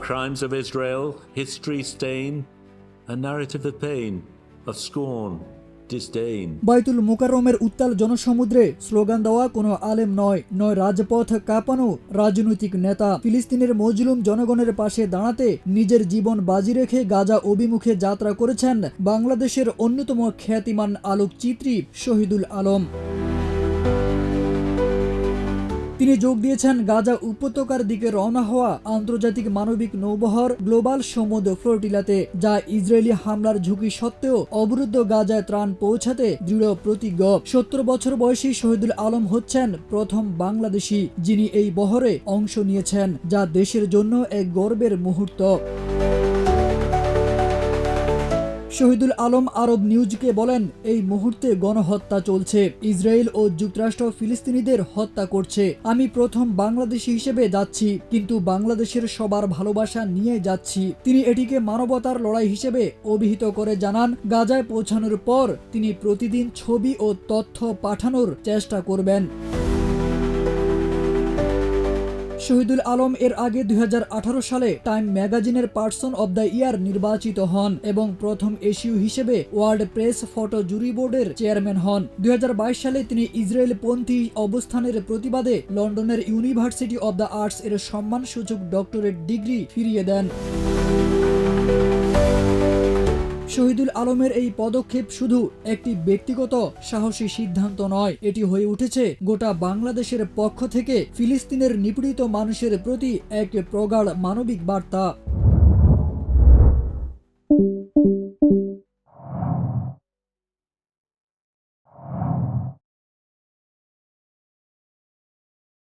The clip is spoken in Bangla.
crimes of Israel, history stain, a narrative of pain, of scorn, disdain. বাইতুল মুকাররমের উত্তাল জনসমুদ্রে স্লোগান দেওয়া কোনো আলেম নয় রাজপথ কাঁপানো রাজনৈতিক নেতা। ফিলিস্তিনের মজলুম জনগণের পাশে দাঁড়াতে নিজের জীবন বাজি রেখে গাজা অভিমুখে যাত্রা করেছেন বাংলাদেশের অন্যতম খ্যাতিমান আলোকচিত্রী শহীদুল আলম। তিনি যোগ দিয়েছেন গাজা উপত্যকার দিকে রওনা হওয়া আন্তর্জাতিক মানবিক নৌবহর গ্লোবাল সমুদ্র ফ্লোটিলাতে, যা ইসরায়েলি হামলার ঝুঁকি সত্ত্বেও অবরুদ্ধ গাজায় ত্রাণ পৌঁছাতে দৃঢ় প্রতিজ্ঞ। ৭০ বছর বয়সী শহীদুল আলম হচ্ছেন প্রথম বাংলাদেশি যিনি এই বহরে অংশ নিয়েছেন, যা দেশের জন্য এক গর্বের মুহূর্ত। শহীদুল আলম আরব নিউজকে বলেন, এই মুহূর্তে গণহত্যা চলছে, ইসরায়েল ও যুক্তরাষ্ট্র ফিলিস্তিনিদের হত্যা করছে। আমি প্রথম বাংলাদেশি হিসেবে যাচ্ছি, কিন্তু বাংলাদেশের সবার ভালোবাসা নিয়ে যাচ্ছি। তিনি এটিকে মানবতার লড়াই হিসেবে অভিহিত করে জানান, গাজায় পৌঁছানোর পর তিনি প্রতিদিন ছবি ও তথ্য পাঠানোর চেষ্টা করবেন। শহীদুল আলম এর আগে 2018 সালে টাইম ম্যাগাজিনের পার্সন অব দ্য ইয়ার নির্বাচিত হন এবং প্রথম এশীয় হিসেবে ওয়ার্ল্ড প্রেস ফটো জুরি বোর্ডের চেয়ারম্যান হন। 2022 সালে তিনি ইসরায়েলপন্থী অবস্থানের প্রতিবাদে লন্ডনের ইউনিভার্সিটি অব দ্য আর্টস এর সম্মানসূচক ডক্টরেট ডিগ্রি ফিরিয়ে দেন। শহীদুল আলমের এই পদক্ষেপ শুধু একটি ব্যক্তিগত সাহসী সিদ্ধান্ত নয়, এটি হয়ে উঠেছে গোটা বাংলাদেশের পক্ষ থেকে ফিলিস্তিনের নিপীড়িত মানুষের প্রতি এক প্রগাঢ় মানবিক বার্তা।